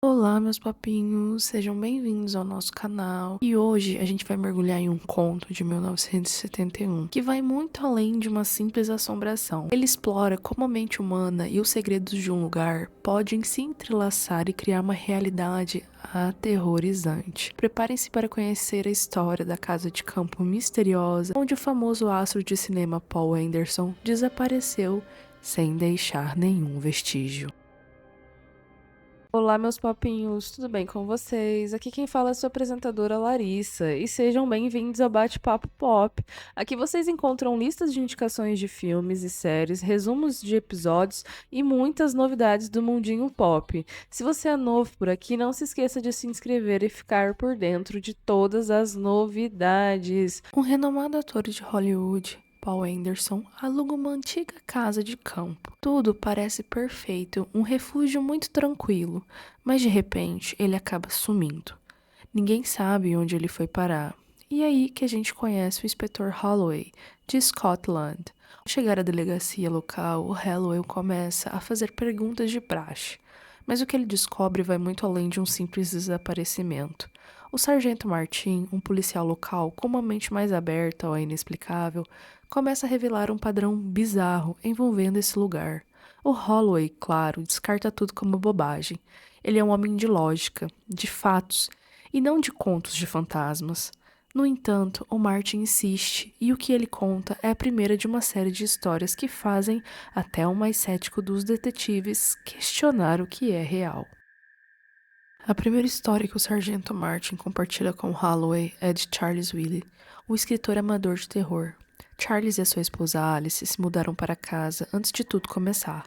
Olá, meus papinhos, sejam bem-vindos ao nosso canal. E hoje a gente vai mergulhar em um conto de 1971 que vai muito além de uma simples assombração. Ele explora como a mente humana e os segredos de um lugar podem se entrelaçar e criar uma realidade aterrorizante. Preparem-se para conhecer a história da casa de campo misteriosa, onde o famoso astro de cinema Paul Anderson desapareceu sem deixar nenhum vestígio. Olá, meus papinhos, tudo bem com vocês? Aqui quem fala é a sua apresentadora Larissa e sejam bem-vindos ao Bate-Papo Pop. Aqui vocês encontram listas de indicações de filmes e séries, resumos de episódios e muitas novidades do mundinho pop. Se você é novo por aqui, não se esqueça de se inscrever e ficar por dentro de todas as novidades. Um renomado ator de Hollywood, Paul Anderson, aluga uma antiga casa de campo. Tudo parece perfeito, um refúgio muito tranquilo, mas de repente ele acaba sumindo. Ninguém sabe onde ele foi parar. E é aí que a gente conhece o inspetor Holloway, de Scotland. Ao chegar à delegacia local, o Holloway começa a fazer perguntas de praxe. Mas o que ele descobre vai muito além de um simples desaparecimento. O sargento Martin, um policial local com uma mente mais aberta ao inexplicável, começa a revelar um padrão bizarro envolvendo esse lugar. O Holloway, claro, descarta tudo como bobagem. Ele é um homem de lógica, de fatos, e não de contos de fantasmas. No entanto, o Martin insiste, e o que ele conta é a primeira de uma série de histórias que fazem até o mais cético dos detetives questionar o que é real. A primeira história que o Sargento Martin compartilha com Holloway é de Charles Wiley, um escritor amador de terror. Charles e a sua esposa Alice se mudaram para casa antes de tudo começar.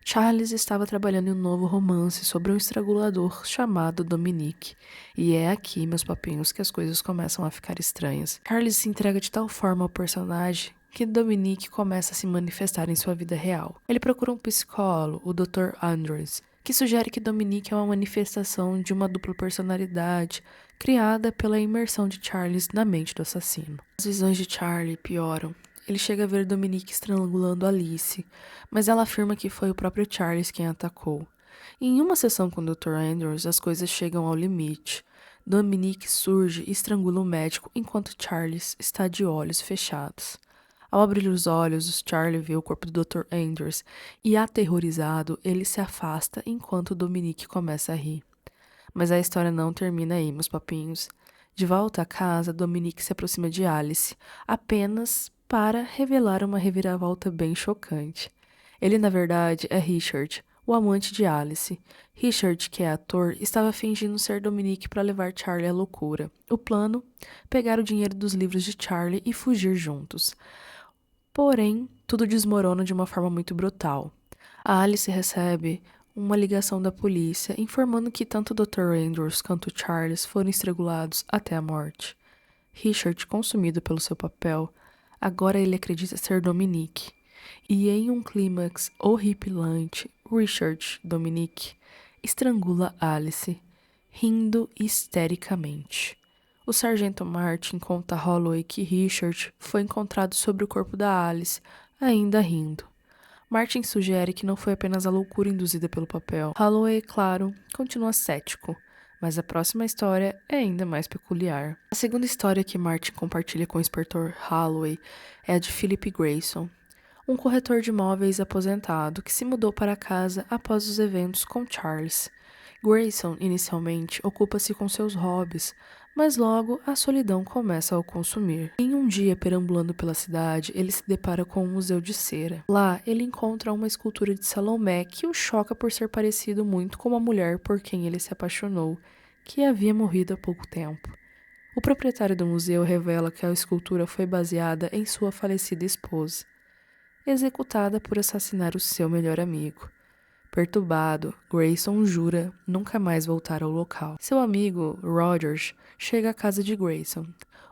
Charles estava trabalhando em um novo romance sobre um estrangulador chamado Dominique. E é aqui, meus papinhos, que as coisas começam a ficar estranhas. Charles se entrega de tal forma ao personagem que Dominique começa a se manifestar em sua vida real. Ele procura um psicólogo, o Dr. Andrews, que sugere que Dominique é uma manifestação de uma dupla personalidade criada pela imersão de Charles na mente do assassino. As visões de Charlie pioram. Ele chega a ver Dominique estrangulando Alice, mas ela afirma que foi o próprio Charles quem a atacou. Em uma sessão com o Dr. Andrews, as coisas chegam ao limite. Dominique surge e estrangula o médico enquanto Charles está de olhos fechados. Ao abrir os olhos, Charlie vê o corpo do Dr. Andrews e, aterrorizado, ele se afasta enquanto Dominique começa a rir. Mas a história não termina aí, meus papinhos. De volta à casa, Dominique se aproxima de Alice, apenas para revelar uma reviravolta bem chocante. Ele, na verdade, é Richard, o amante de Alice. Richard, que é ator, estava fingindo ser Dominique para levar Charlie à loucura. O plano? Pegar o dinheiro dos livros de Charlie e fugir juntos. Porém, tudo desmorona de uma forma muito brutal. A Alice recebe uma ligação da polícia informando que tanto o Dr. Andrews quanto Charles foram estrangulados até a morte. Richard, consumido pelo seu papel, agora ele acredita ser Dominique. E em um clímax horripilante, Richard, Dominique, estrangula Alice, rindo histericamente. O sargento Martin conta a Holloway que Richard foi encontrado sobre o corpo da Alice, ainda rindo. Martin sugere que não foi apenas a loucura induzida pelo papel. Holloway, claro, continua cético, mas a próxima história é ainda mais peculiar. A segunda história que Martin compartilha com o inspetor Holloway é a de Philip Grayson, um corretor de imóveis aposentado que se mudou para casa após os eventos com Charles. Grayson, inicialmente, ocupa-se com seus hobbies, mas logo a solidão começa a o consumir. Em um dia perambulando pela cidade, ele se depara com um museu de cera. Lá, ele encontra uma escultura de Salomé que o choca por ser parecido muito com a mulher por quem ele se apaixonou, que havia morrido há pouco tempo. O proprietário do museu revela que a escultura foi baseada em sua falecida esposa, executada por assassinar o seu melhor amigo. Perturbado, Grayson jura nunca mais voltar ao local. Seu amigo, Rogers, chega à casa de Grayson.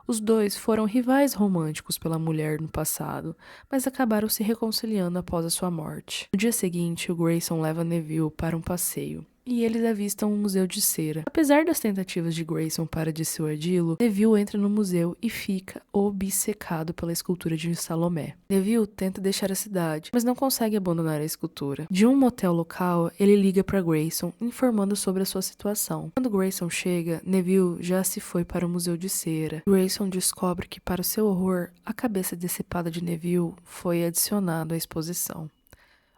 Os dois foram rivais românticos pela mulher no passado, mas acabaram se reconciliando após a sua morte. No dia seguinte, o Grayson leva Neville para um passeio. e eles avistam um museu de cera. Apesar das tentativas de Grayson para dissuadi-lo, Neville entra no museu e fica obcecado pela escultura de Salomé. Neville tenta deixar a cidade, mas não consegue abandonar a escultura. De um motel local, ele liga para Grayson, informando sobre a sua situação. Quando Grayson chega, Neville já se foi para o museu de cera. Grayson descobre que, para o seu horror, a cabeça decepada de Neville foi adicionada à exposição.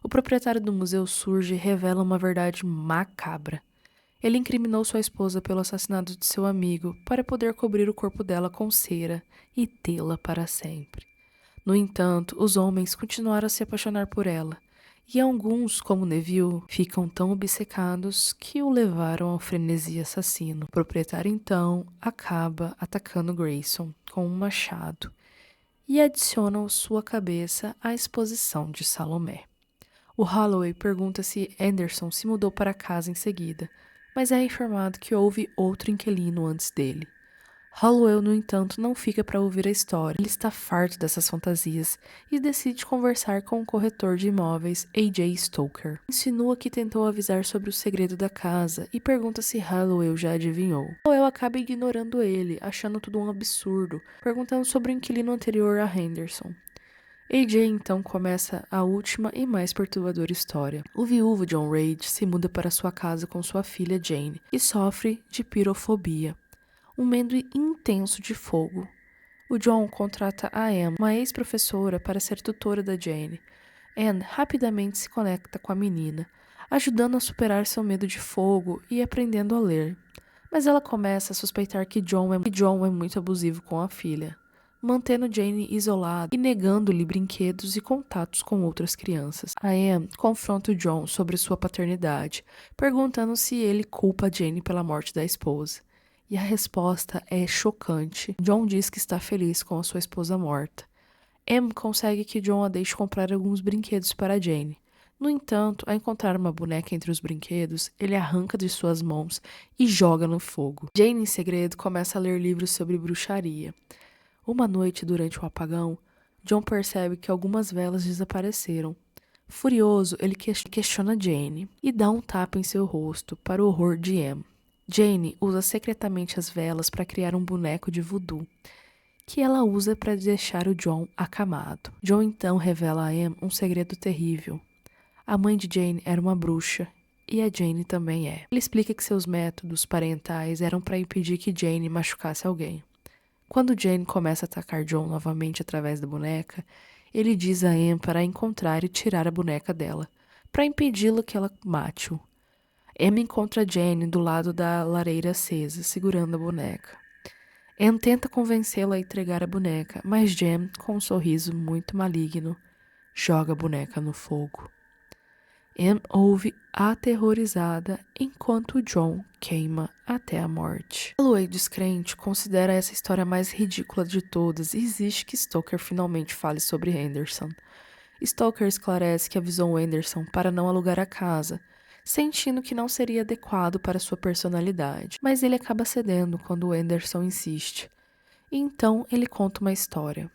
O proprietário do museu surge e revela uma verdade macabra. Ele incriminou sua esposa pelo assassinato de seu amigo para poder cobrir o corpo dela com cera e tê-la para sempre. No entanto, os homens continuaram a se apaixonar por ela, e alguns, como Neville, ficam tão obcecados que o levaram ao frenesi assassino. O proprietário, então, acaba atacando Grayson com um machado e adiciona sua cabeça à exposição de Salomé. O Holloway pergunta se Anderson se mudou para casa em seguida, mas é informado que houve outro inquilino antes dele. Holloway, no entanto, não fica para ouvir a história. Ele está farto dessas fantasias e decide conversar com o corretor de imóveis A.J. Stoker. Insinua que tentou avisar sobre o segredo da casa e pergunta se Holloway já adivinhou. Holloway acaba ignorando ele, achando tudo um absurdo, perguntando sobre o inquilino anterior a Henderson. AJ então começa a última e mais perturbadora história. O viúvo John Reid se muda para sua casa com sua filha Jane e sofre de pirofobia, um medo intenso de fogo. O John contrata a Anne, uma ex-professora, para ser tutora da Jane. Anne rapidamente se conecta com a menina, ajudando a superar seu medo de fogo e aprendendo a ler. Mas ela começa a suspeitar que John é muito abusivo com a filha, mantendo Jane isolada e negando-lhe brinquedos e contatos com outras crianças. A Anne confronta o John sobre sua paternidade, perguntando se ele culpa Jane pela morte da esposa. E a resposta é chocante. John diz que está feliz com a sua esposa morta. Anne consegue que John a deixe comprar alguns brinquedos para Jane. No entanto, ao encontrar uma boneca entre os brinquedos, ele arranca de suas mãos e joga no fogo. Jane, em segredo, começa a ler livros sobre bruxaria. Uma noite, durante o apagão, John percebe que algumas velas desapareceram. Furioso, ele questiona Jane e dá um tapa em seu rosto, para o horror de Anne. Jane usa secretamente as velas para criar um boneco de voodoo, que ela usa para deixar o John acamado. John então revela a Anne um segredo terrível. A mãe de Jane era uma bruxa, e a Jane também é. Ele explica que seus métodos parentais eram para impedir que Jane machucasse alguém. Quando Jane começa a atacar John novamente através da boneca, ele diz a Anne para encontrar e tirar a boneca dela, para impedi-la que ela mate-o. Anne encontra Jane do lado da lareira acesa, segurando a boneca. Anne tenta convencê-la a entregar a boneca, mas Jane, com um sorriso muito maligno, joga a boneca no fogo. Anne ouve aterrorizada enquanto John queima até a morte. Holloway, descrente, considera essa história a mais ridícula de todas e exige que Stoker finalmente fale sobre Henderson. Stoker esclarece que avisou Henderson para não alugar a casa, sentindo que não seria adequado para sua personalidade, mas ele acaba cedendo quando Henderson insiste. E então ele conta uma história.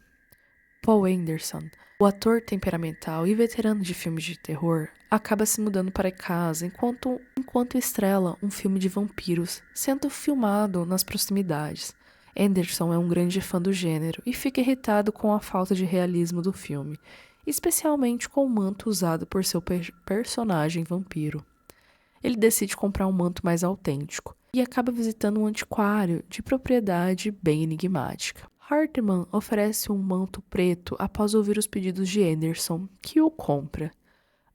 Paul Anderson, o ator temperamental e veterano de filmes de terror, acaba se mudando para casa enquanto estrela um filme de vampiros, sendo filmado nas proximidades. Anderson é um grande fã do gênero e fica irritado com a falta de realismo do filme, especialmente com o manto usado por seu personagem vampiro. Ele decide comprar um manto mais autêntico e acaba visitando um antiquário de propriedade bem enigmática. Hartman oferece um manto preto após ouvir os pedidos de Anderson, que o compra.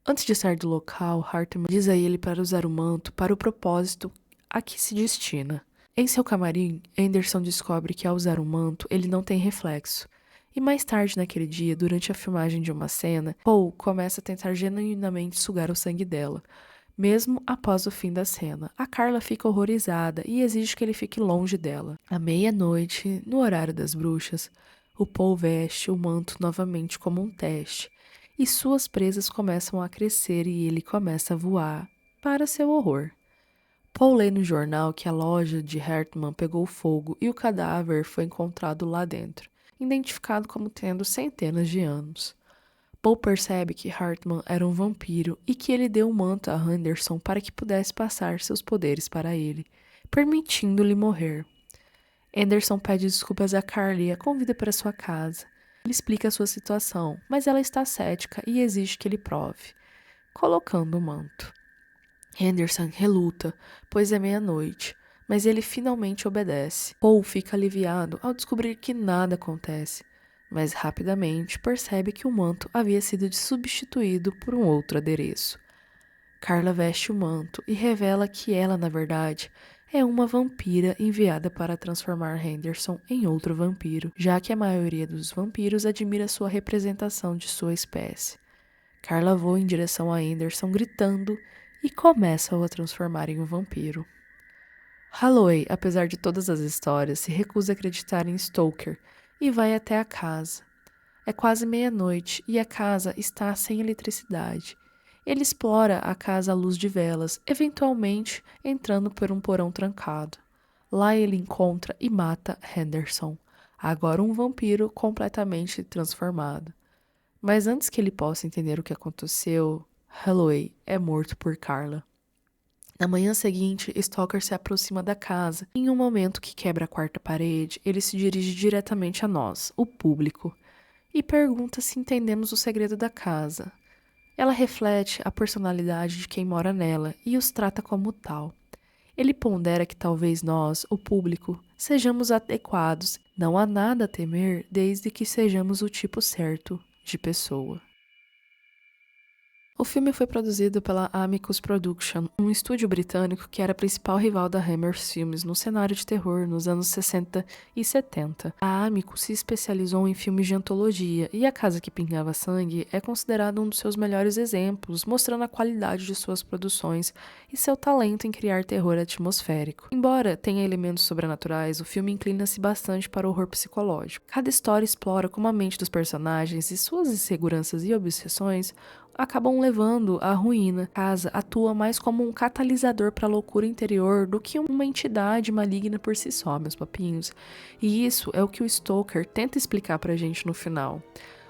Antes de sair do local, Hartman diz a ele para usar o manto para o propósito a que se destina. Em seu camarim, Anderson descobre que ao usar o manto, ele não tem reflexo. E mais tarde naquele dia, durante a filmagem de uma cena, Paul começa a tentar genuinamente sugar o sangue dela, mesmo após o fim da cena. A Carla fica horrorizada e exige que ele fique longe dela. À meia-noite, no horário das bruxas, o Paul veste o manto novamente como um teste, e suas presas começam a crescer e ele começa a voar, para seu horror. Paul lê no jornal que a loja de Hartman pegou fogo e o cadáver foi encontrado lá dentro, identificado como tendo centenas de anos. Paul percebe que Hartman era um vampiro e que ele deu um manto a Henderson para que pudesse passar seus poderes para ele, permitindo-lhe morrer. Henderson pede desculpas a Carly e a convida para sua casa. Ele explica a sua situação, mas ela está cética e exige que ele prove, colocando o manto. Henderson reluta, pois é meia-noite, mas ele finalmente obedece. Paul fica aliviado ao descobrir que nada acontece, mas rapidamente percebe que o manto havia sido substituído por um outro adereço. Carla veste o manto e revela que ela, na verdade, é uma vampira enviada para transformar Henderson em outro vampiro, já que a maioria dos vampiros admira sua representação de sua espécie. Carla voa em direção a Henderson gritando e começa-o a transformar em um vampiro. Holloway, apesar de todas as histórias, se recusa a acreditar em Stoker e vai até a casa. É quase meia-noite e a casa está sem eletricidade. Ele explora a casa à luz de velas, eventualmente entrando por um porão trancado. Lá ele encontra e mata Henderson, agora um vampiro completamente transformado. Mas antes que ele possa entender o que aconteceu, Holloway é morto por Carla. Na manhã seguinte, Stoker se aproxima da casa. Em um momento que quebra a quarta parede, ele se dirige diretamente a nós, o público, e pergunta se entendemos o segredo da casa. Ela reflete a personalidade de quem mora nela e os trata como tal. Ele pondera que talvez nós, o público, sejamos adequados. Não há nada a temer desde que sejamos o tipo certo de pessoa. O filme foi produzido pela Amicus Production, um estúdio britânico que era a principal rival da Hammer Films no cenário de terror nos anos 60 e 70. A Amicus se especializou em filmes de antologia e A Casa que Pingava Sangue é considerado um dos seus melhores exemplos, mostrando a qualidade de suas produções e seu talento em criar terror atmosférico. Embora tenha elementos sobrenaturais, o filme inclina-se bastante para o horror psicológico. Cada história explora como a mente dos personagens e suas inseguranças e obsessões acabam levando à ruína. A casa atua mais como um catalisador para a loucura interior do que uma entidade maligna por si só, meus papinhos. E isso é o que o Stoker tenta explicar pra gente no final.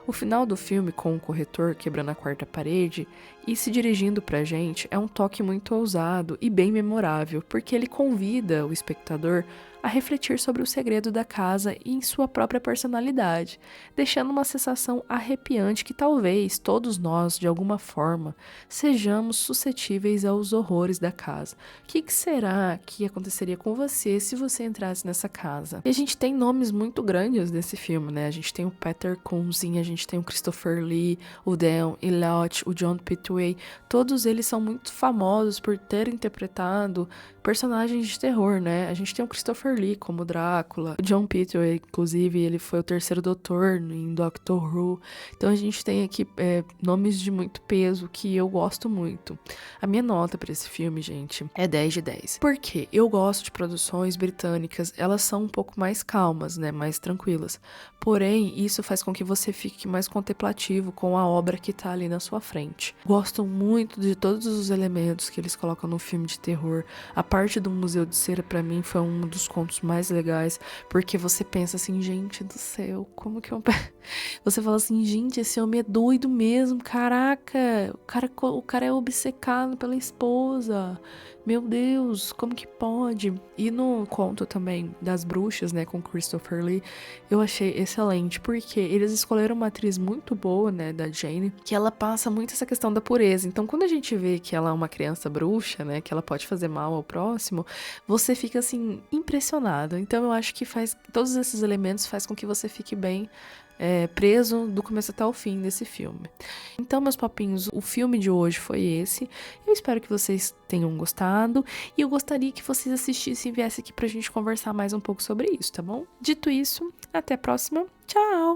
O final do filme, com o corretor quebrando a quarta parede e se dirigindo pra gente, é um toque muito ousado e bem memorável, porque ele convida o espectador a refletir sobre o segredo da casa e em sua própria personalidade, deixando uma sensação arrepiante que talvez todos nós, de alguma forma, sejamos suscetíveis aos horrores da casa. O que será que aconteceria com você se você entrasse nessa casa? E a gente tem nomes muito grandes nesse filme, né? A gente tem o Peter Cushing, a gente tem o Christopher Lee, o Dan Elliott, o John Pertwee. Todos eles são muito famosos por terem interpretado personagens de terror, né? A gente tem o Christopher Lee como Drácula, o John Pertwee, inclusive, ele foi o terceiro doutor em Doctor Who. Então a gente tem aqui nomes de muito peso que eu gosto muito. A minha nota para esse filme, gente, é 10 de 10. Por quê? Eu gosto de produções britânicas, elas são um pouco mais calmas, né? Mais tranquilas. Porém, isso faz com que você fique mais contemplativo com a obra que tá ali na sua frente. Gosto muito de todos os elementos que eles colocam no filme de terror. A parte do Museu de Cera, pra mim, foi um dos contos mais legais, porque você pensa assim, gente do céu, como que eu... Você fala assim, gente, esse homem é doido mesmo, caraca, o cara é obcecado pela esposa, meu Deus, como que pode? E no conto também das bruxas, né, com Christopher Lee, eu achei excelente, porque eles escolheram uma atriz muito boa, né, da Jane, que ela passa muito essa questão da pureza. Então, quando a gente vê que ela é uma criança bruxa, né, que ela pode fazer mal ao próximo, você fica, assim, impressionado. Então, eu acho que todos esses elementos faz com que você fique bem preso do começo até o fim desse filme. Então, meus papinhos, o filme de hoje foi esse. Eu espero que vocês tenham gostado e eu gostaria que vocês assistissem e viessem aqui pra gente conversar mais um pouco sobre isso, tá bom? Dito isso, até a próxima. Tchau!